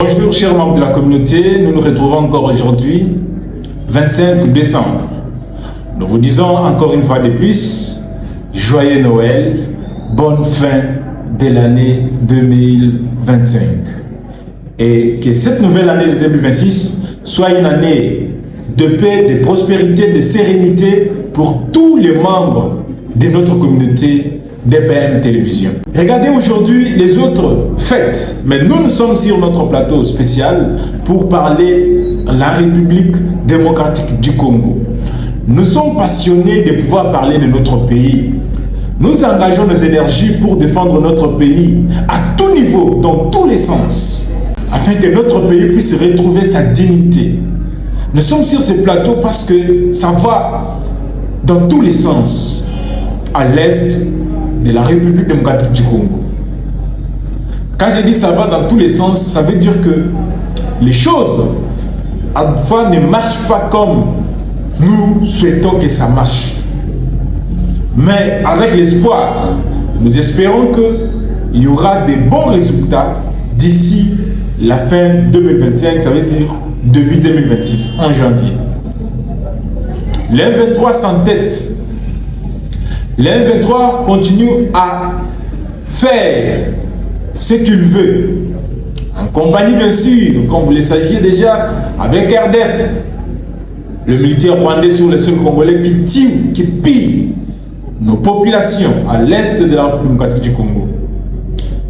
Bonjour chers membres de la communauté, nous nous retrouvons encore aujourd'hui, 25 décembre. Nous vous disons encore une fois de plus, joyeux Noël, bonne fin de l'année 2025. Et que cette nouvelle année de 2026 soit une année de paix, de prospérité, de sérénité pour tous les membres de notre communauté DPM Télévision. Regardez aujourd'hui les autres fêtes, mais nous sommes sur notre plateau spécial pour parler de la République démocratique du Congo. Nous sommes passionnés de pouvoir parler de notre pays. Nous engageons nos énergies pour défendre notre pays à tout niveau, dans tous les sens, afin que notre pays puisse retrouver sa dignité. Nous sommes sur ce plateau parce que ça va dans tous les sens, à l'est de la République démocratique du Congo. Quand je dis ça va dans tous les sens, ça veut dire que les choses, à fois, ne marchent pas comme nous souhaitons que ça marche. Mais avec l'espoir, nous espérons qu'il y aura des bons résultats d'ici la fin 2025, ça veut dire début 2026, en janvier. L'M23 s'entête. L'M23 continue à faire ce qu'il veut, en compagnie bien sûr, comme vous le saviez déjà, avec RDF, le militaire rwandais sur le sol congolais qui tue, qui pille nos populations à l'est de la République démocratique du Congo.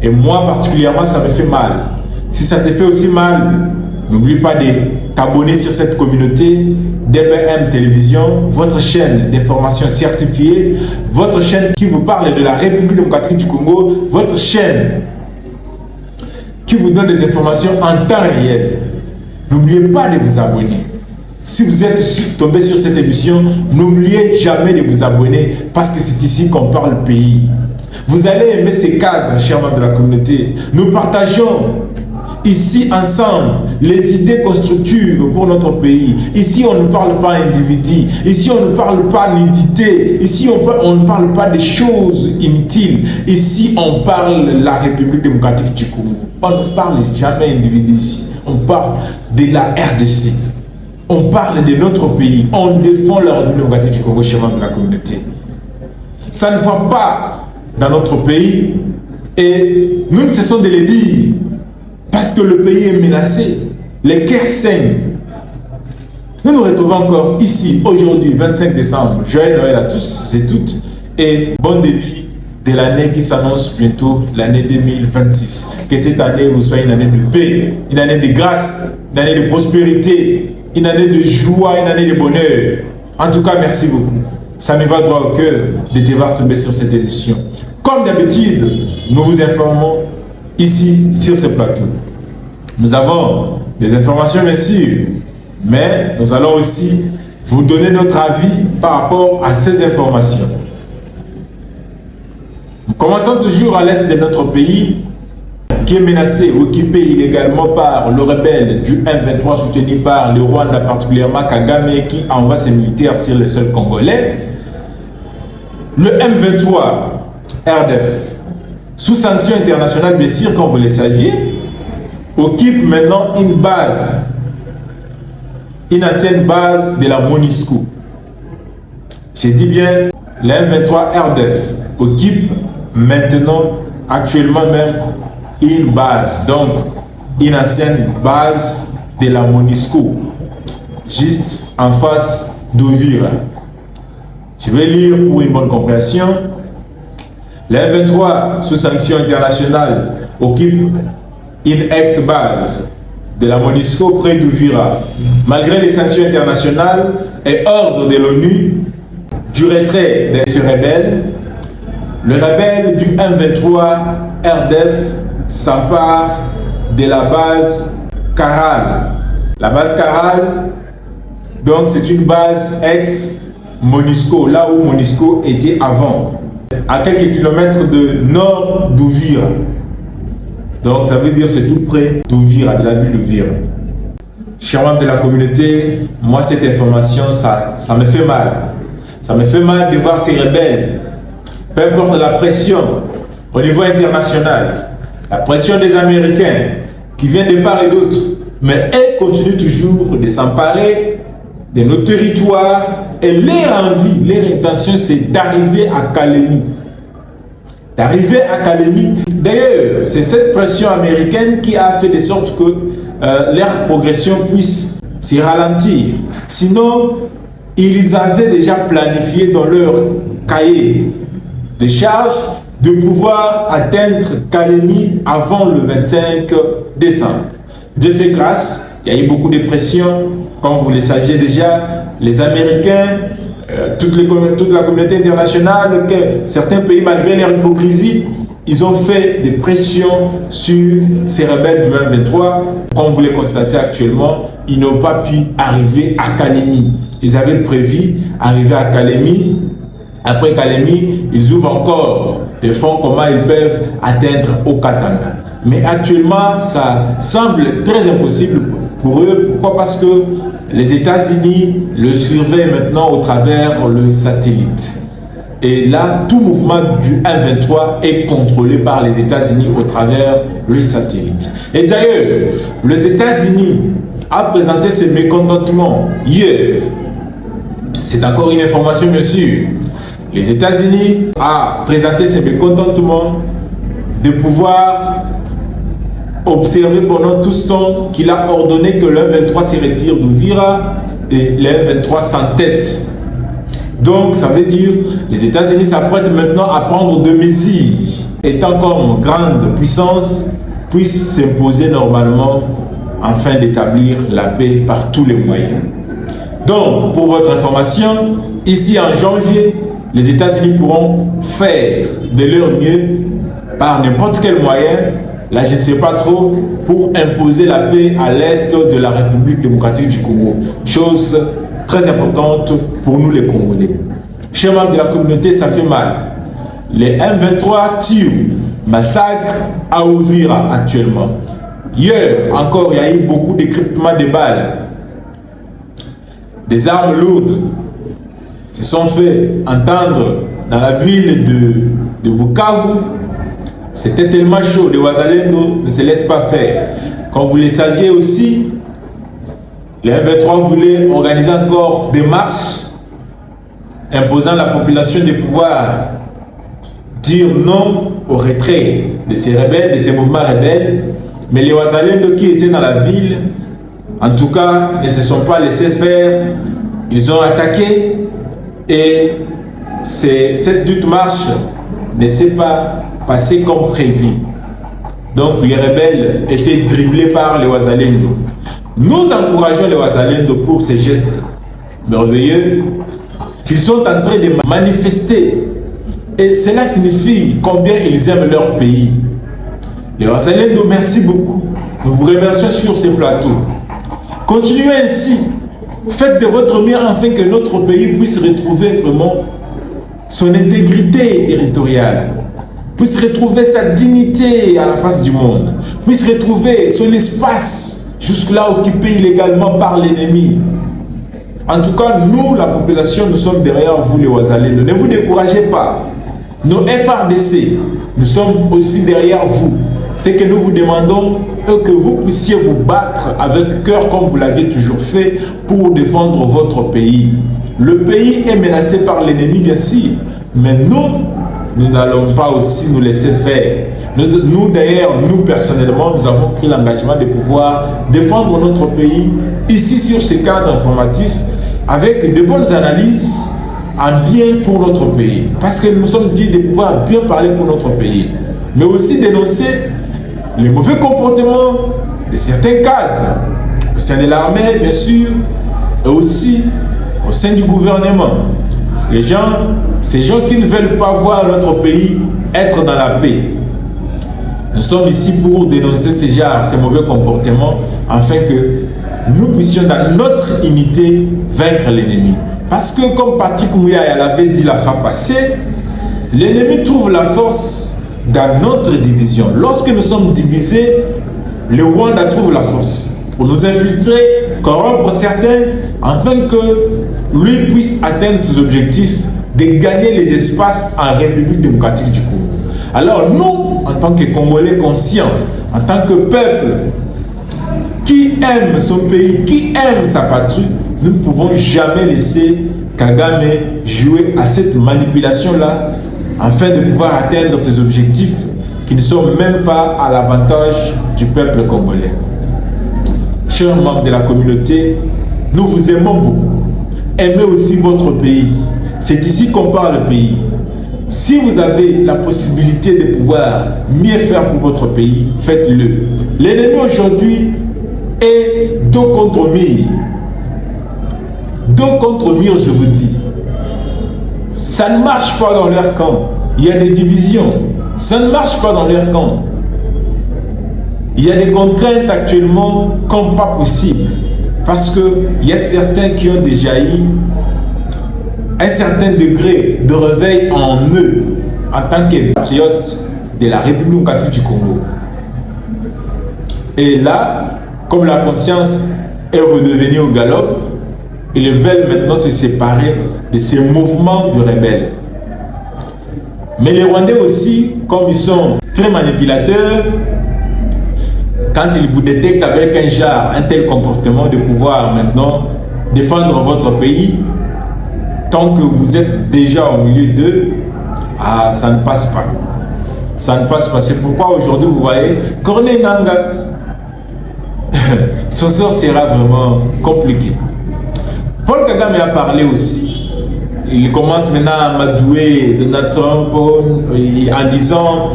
Et moi particulièrement, ça me fait mal. Si ça te fait aussi mal, n'oublie pas de t'abonner sur cette communauté DPM Télévision, votre chaîne d'information certifiée, votre chaîne qui vous parle de la République démocratique du Congo, votre chaîne qui vous donne des informations en temps réel. N'oubliez pas de vous abonner. Si vous êtes tombé sur cette émission, n'oubliez jamais de vous abonner parce que c'est ici qu'on parle pays. Vous allez aimer ces cadres, chers membres de la communauté. Nous partageons ici ensemble les idées constructives pour notre pays. Ici on ne parle pas individu, ici on ne parle pas nudité, ici on ne parle pas des choses inutiles, ici on parle de la République démocratique du Congo. On ne parle jamais individu ici, on parle de la RDC, on parle de notre pays, on défend la République démocratique du Congo, chers membres de la communauté. Ça ne va pas dans notre pays et nous ne cessons de le dire. Parce que le pays est menacé, les cœurs saignent. Nous nous retrouvons encore ici, aujourd'hui, 25 décembre. Joyeux Noël à tous et toutes. Et bon début de l'année qui s'annonce bientôt, l'année 2026. Que cette année vous soit une année de paix, une année de grâce, une année de prospérité, une année de joie, une année de bonheur. En tout cas, merci beaucoup. Ça me va droit au cœur de te voir tomber sur cette émission. Comme d'habitude, nous vous informons ici sur ce plateau. Nous avons des informations bien sûr, mais nous allons aussi vous donner notre avis par rapport à ces informations. Nous commençons toujours à l'est de notre pays qui est menacé, occupé illégalement par le rebelle du M23 soutenu par le Rwanda, particulièrement Kagame, qui envoie ses militaires sur le sol congolais. Le M23 RDF, sous sanction internationale, bien sûr, comme vous le saviez, occupe maintenant une base, une ancienne base de la MONUSCO. Je dis bien, le M23 RDF occupe maintenant, actuellement même, une base, donc une ancienne base de la MONUSCO, juste en face d'Uvira. Je vais lire pour une bonne compréhension. Le M23, sous sanction internationale, occupe une ex-base de la MONUSCO près d'Uvira. Malgré les sanctions internationales et ordre de l'ONU du retrait de ce rebelle, le rebelle du M23 RDF s'empare de la base Caral. La base Caral, donc c'est une base ex-MONUSCO, là où MONUSCO était avant, à quelques kilomètres de nord d'Uvira. Donc ça veut dire c'est tout près d'Uvira, de la ville d'Uvira. Chers membres de la communauté, moi cette information, ça me fait mal. Ça me fait mal de voir ces rebelles, peu importe la pression au niveau international, la pression des Américains, qui vient de part et d'autre. Mais elles continuent toujours de s'emparer de nos territoires et leur envie, leur intention, c'est d'arriver à Kalemi. D'arriver à Kalemi. D'ailleurs, c'est cette pression américaine qui a fait de sorte que leur progression puisse se ralentir. Sinon, ils avaient déjà planifié dans leur cahier de charges de pouvoir atteindre Kalemi avant le 25 décembre. Dieu fait grâce, il y a eu beaucoup de pression. Comme vous le saviez déjà, les Américains, toute la communauté internationale, que certains pays, malgré leur hypocrisie, ils ont fait des pressions sur ces rebelles du M23. Comme vous le constatez actuellement, ils n'ont pas pu arriver à Kalemi. Ils avaient prévu arriver à Kalemi. Après Kalemi, ils ouvrent encore des fonds, comment ils peuvent atteindre au Katanga. Mais actuellement, ça semble très impossible pour eux. Pourquoi? Parce que les États-Unis le surveillent maintenant au travers le satellite. Et là, tout mouvement du M23 est contrôlé par les États-Unis au travers le satellite. Et d'ailleurs, les États-Unis ont présenté ses mécontentements hier. C'est encore une information, bien sûr. Les États-Unis ont présenté ses mécontentements de pouvoir observer pendant tout ce temps qu'il a ordonné que le M23 se retire d'Ouvira et le M23 s'entête. Donc, ça veut dire que les États-Unis s'apprêtent maintenant à prendre des mesures, étant comme grande puissance, puissent s'imposer normalement afin d'établir la paix par tous les moyens. Donc, pour votre information, ici en janvier, les États-Unis pourront faire de leur mieux par n'importe quel moyen, là je ne sais pas trop, pour imposer la paix à l'est de la République démocratique du Congo. Chose très importante pour nous les Congolais. Chers membres de la communauté, ça fait mal. Les M23 tirent, massacrent à Ouvira actuellement. Hier encore, il y a eu beaucoup d'équipements de balles. Des armes lourdes se sont fait entendre dans la ville de Bukavu. C'était tellement chaud, les Wazalendo ne se laissent pas faire. Comme vous le saviez aussi, les M23 voulaient organiser encore des marches imposant à la population de pouvoir dire non au retrait de ces rebelles, de ces mouvements rebelles. Mais les Wazalendo qui étaient dans la ville, en tout cas, ne se sont pas laissés faire. Ils ont attaqué et cette dite marche ne s'est pas passée comme prévu. Donc les rebelles étaient dribblés par les Wazalendo. Nous encourageons les Wazalendo pour ces gestes merveilleux qu'ils sont en train de manifester. Et cela signifie combien ils aiment leur pays. Les Wazalendo, merci beaucoup. Nous vous remercions sur ces plateaux. Continuez ainsi. Faites de votre mieux afin que notre pays puisse retrouver vraiment son intégrité territoriale, puisse retrouver sa dignité à la face du monde, puisse retrouver son espace jusque-là occupé illégalement par l'ennemi. En tout cas, nous, la population, nous sommes derrière vous les Wazalendo. Ne vous découragez pas. Nos FRDC, nous sommes aussi derrière vous. C'est que nous vous demandons que vous puissiez vous battre avec cœur comme vous l'aviez toujours fait pour défendre votre pays. Le pays est menacé par l'ennemi, bien sûr, mais nous n'allons pas aussi nous laisser faire. Nous d'ailleurs, nous personnellement, nous avons pris l'engagement de pouvoir défendre notre pays ici sur ce cadre informatif avec de bonnes analyses en bien pour notre pays. Parce que nous sommes dit de pouvoir bien parler pour notre pays, mais aussi dénoncer les mauvais comportements de certains cadres au sein de l'armée, bien sûr, et aussi au sein du gouvernement. Ces gens qui ne veulent pas voir notre pays être dans la paix. Nous sommes ici pour dénoncer ces mauvais comportements afin que nous puissions dans notre unité vaincre l'ennemi. Parce que comme Patrick Mouyaya l'avait dit la fois passée, l'ennemi trouve la force dans notre division. Lorsque nous sommes divisés, le Rwanda trouve la force pour nous infiltrer, corrompre certains, afin que lui puisse atteindre ses objectifs de gagner les espaces en République démocratique du Congo. Alors nous, en tant que Congolais conscients, en tant que peuple qui aime son pays, qui aime sa patrie, nous ne pouvons jamais laisser Kagame jouer à cette manipulation-là afin de pouvoir atteindre ses objectifs qui ne sont même pas à l'avantage du peuple congolais. Chers membres de la communauté, nous vous aimons beaucoup. Aimez aussi votre pays. C'est ici qu'on parle le pays. Si vous avez la possibilité de pouvoir mieux faire pour votre pays, faites-le. L'ennemi aujourd'hui est dos contre mur. Dos contre mur, je vous dis. Ça ne marche pas dans leur camp. Il y a des divisions. Ça ne marche pas dans leur camp. Il y a des contraintes actuellement comme pas possible. Parce qu'il y a certains qui ont déjà eu un certain degré de réveil en eux en tant que patriotes de la République catholique du Congo. Et là, comme la conscience est redevenue au galop, ils veulent maintenant se séparer de ces mouvements de rebelles. Mais les Rwandais aussi, comme ils sont très manipulateurs, quand ils vous détectent avec un genre, un tel comportement de pouvoir maintenant défendre votre pays, tant que vous êtes déjà au milieu d'eux, ça ne passe pas. Ça ne passe pas. C'est pourquoi aujourd'hui, vous voyez, Corneille Nangaa, son sort sera vraiment compliqué. Paul Kagame a parlé aussi. Il commence maintenant à amadouer Donald Trump en disant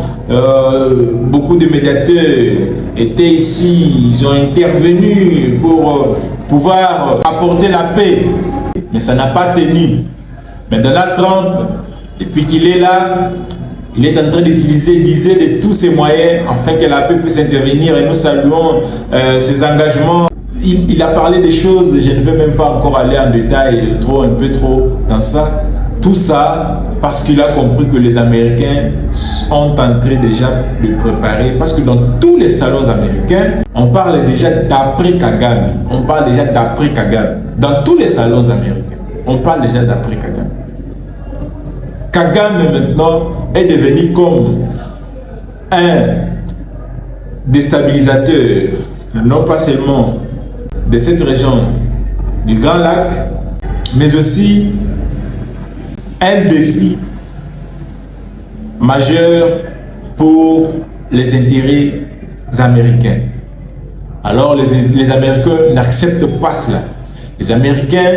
beaucoup de médiateurs étaient ici, ils ont intervenu pour pouvoir apporter la paix. Mais ça n'a pas tenu. Mais Donald Trump, depuis qu'il est là, il est en train d'utiliser de tous ses moyens afin que la paix puisse intervenir et nous saluons ses engagements. Il a parlé des choses, je ne vais même pas encore aller en détail, un peu trop dans ça. Tout ça parce qu'il a compris que les Américains sont en train déjà de préparer. Parce que dans tous les salons américains, on parle déjà d'après Kagame. On parle déjà d'après Kagame. Dans tous les salons américains, on parle déjà d'après Kagame. Kagame maintenant est devenu comme un déstabilisateur, non pas seulement de cette région du Grand Lac, mais aussi un défi majeur pour les intérêts américains. Alors les Américains n'acceptent pas cela. Les Américains,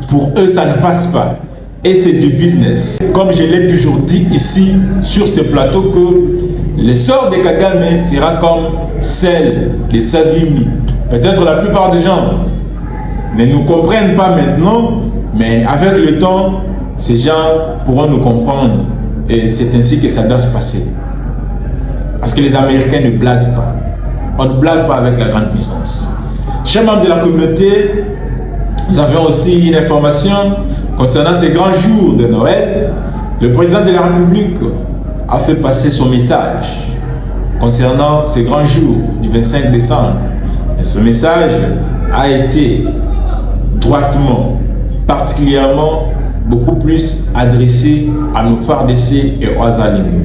pour eux, ça ne passe pas. Et c'est du business. Comme je l'ai toujours dit ici, sur ce plateau, que le sort de Kagame sera comme celle de Savimbi. Peut-être la plupart des gens ne nous comprennent pas maintenant, mais avec le temps, ces gens pourront nous comprendre. Et c'est ainsi que ça doit se passer. Parce que les Américains ne blaguent pas. On ne blague pas avec la grande puissance. Chers membres de la communauté, nous avons aussi une information concernant ces grands jours de Noël. Le président de la République a fait passer son message concernant ces grands jours du 25 décembre. Et ce message a été droitement, particulièrement, beaucoup plus adressé à nos FARDC et aux Azalimou.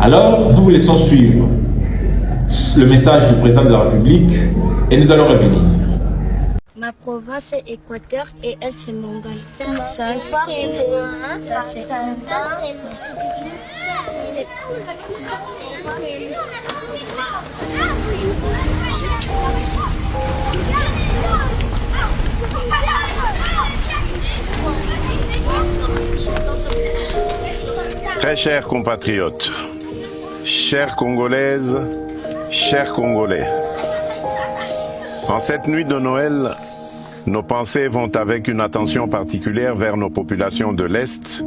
Alors, nous vous laissons suivre le message du président de la République et nous allons revenir. Ma province est Équateur et elle c'est Mongol. Ça c'est Très chers compatriotes, chères Congolaises, chers Congolais, en cette nuit de Noël, nos pensées vont avec une attention particulière vers nos populations de l'Est,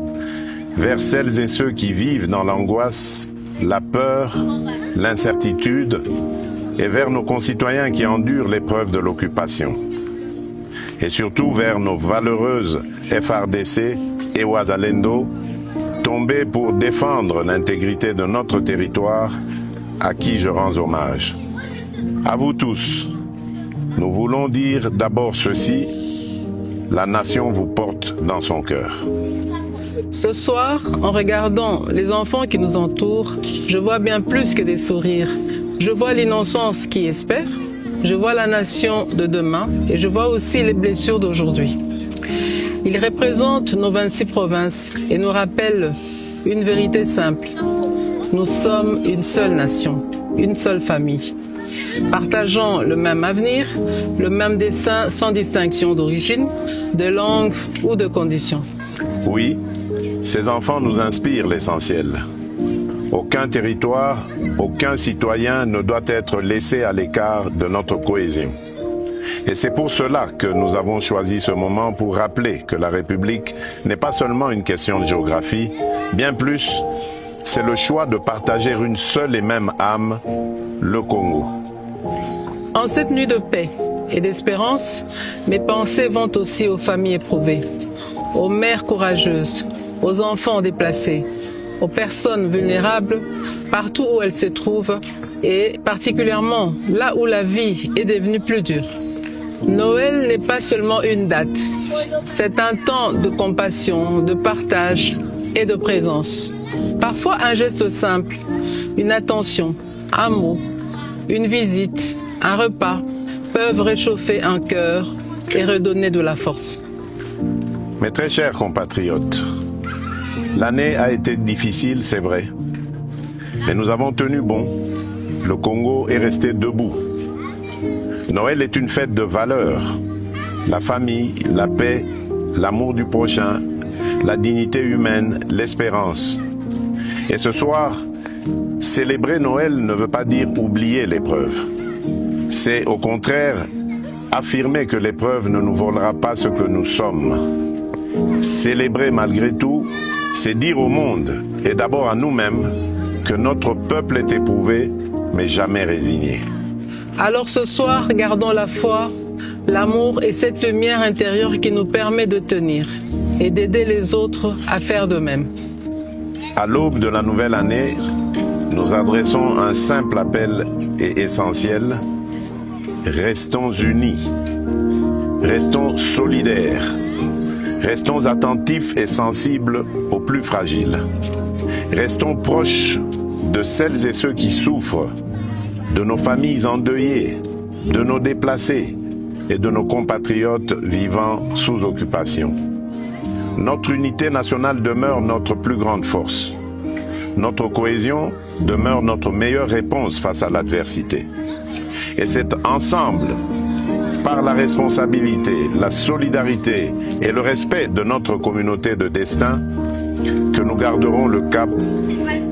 vers celles et ceux qui vivent dans l'angoisse, la peur, l'incertitude, et vers nos concitoyens qui endurent l'épreuve de l'occupation. Et surtout vers nos valeureuses FARDC et Wazalendo, tombés pour défendre l'intégrité de notre territoire, à qui je rends hommage. À vous tous, nous voulons dire d'abord ceci: la nation vous porte dans son cœur. Ce soir, en regardant les enfants qui nous entourent, je vois bien plus que des sourires. Je vois l'innocence qui espère, je vois la nation de demain et je vois aussi les blessures d'aujourd'hui. Il représente nos 26 provinces et nous rappelle une vérité simple. Nous sommes une seule nation, une seule famille. Partageant le même avenir, le même dessein sans distinction d'origine, de langue ou de condition. Oui, ces enfants nous inspirent l'essentiel. Aucun territoire, aucun citoyen ne doit être laissé à l'écart de notre cohésion. Et c'est pour cela que nous avons choisi ce moment pour rappeler que la République n'est pas seulement une question de géographie, bien plus, c'est le choix de partager une seule et même âme, le Congo. En cette nuit de paix et d'espérance, mes pensées vont aussi aux familles éprouvées, aux mères courageuses, aux enfants déplacés, aux personnes vulnérables, partout où elles se trouvent, et particulièrement là où la vie est devenue plus dure. Noël n'est pas seulement une date, c'est un temps de compassion, de partage et de présence. Parfois un geste simple, une attention, un mot, une visite, un repas peuvent réchauffer un cœur et redonner de la force. Mes très chers compatriotes, l'année a été difficile, c'est vrai, mais nous avons tenu bon. Le Congo est resté debout. Noël est une fête de valeurs. La famille, la paix, l'amour du prochain, la dignité humaine, l'espérance. Et ce soir, célébrer Noël ne veut pas dire oublier l'épreuve. C'est au contraire affirmer que l'épreuve ne nous volera pas ce que nous sommes. Célébrer malgré tout, c'est dire au monde, et d'abord à nous-mêmes, que notre peuple est éprouvé, mais jamais résigné. Alors ce soir, gardons la foi, l'amour et cette lumière intérieure qui nous permet de tenir et d'aider les autres à faire de même. À l'aube de la nouvelle année, nous adressons un simple appel et essentiel. Restons unis, restons solidaires, restons attentifs et sensibles aux plus fragiles. Restons proches de celles et ceux qui souffrent, de nos familles endeuillées, de nos déplacés et de nos compatriotes vivant sous occupation. Notre unité nationale demeure notre plus grande force. Notre cohésion demeure notre meilleure réponse face à l'adversité. Et c'est ensemble, par la responsabilité, la solidarité et le respect de notre communauté de destin, que nous garderons le cap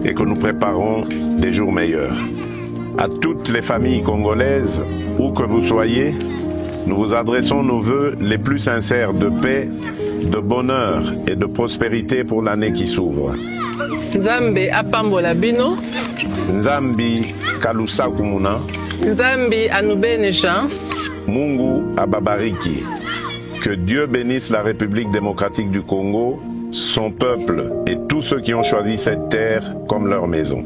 et que nous préparons des jours meilleurs. À toutes les familles congolaises, où que vous soyez, nous vous adressons nos vœux les plus sincères de paix, de bonheur et de prospérité pour l'année qui s'ouvre. Nzambe apambola bino. Nzambi kalusa kumuna. Nzambi anubenesha. Mungu ababariki. Que Dieu bénisse la République démocratique du Congo, son peuple et tous ceux qui ont choisi cette terre comme leur maison.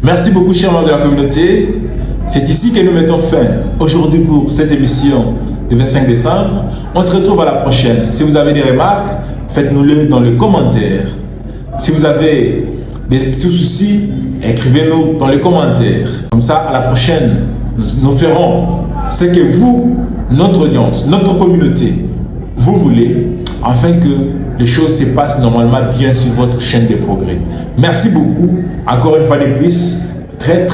Merci beaucoup, chers membres de la communauté. C'est ici que nous mettons fin aujourd'hui pour cette émission du 25 décembre. On se retrouve à la prochaine. Si vous avez des remarques, faites-nous-le dans les commentaires. Si vous avez des petits soucis, écrivez-nous dans les commentaires. Comme ça, à la prochaine, nous ferons ce que vous, notre audience, notre communauté, vous voulez, afin que les choses se passent normalement bien sur votre chaîne de progrès. Merci beaucoup. Encore une fois de plus, très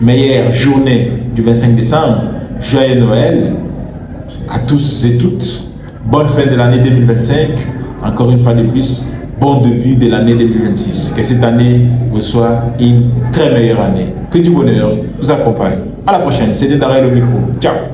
meilleure journée du 25 décembre. Joyeux Noël à tous et toutes. Bonne fin de l'année 2025. Encore une fois de plus, bon début de l'année 2026. Que cette année vous soit une très meilleure année. Que du bonheur vous accompagne. À la prochaine. C'était Darrell au micro. Ciao.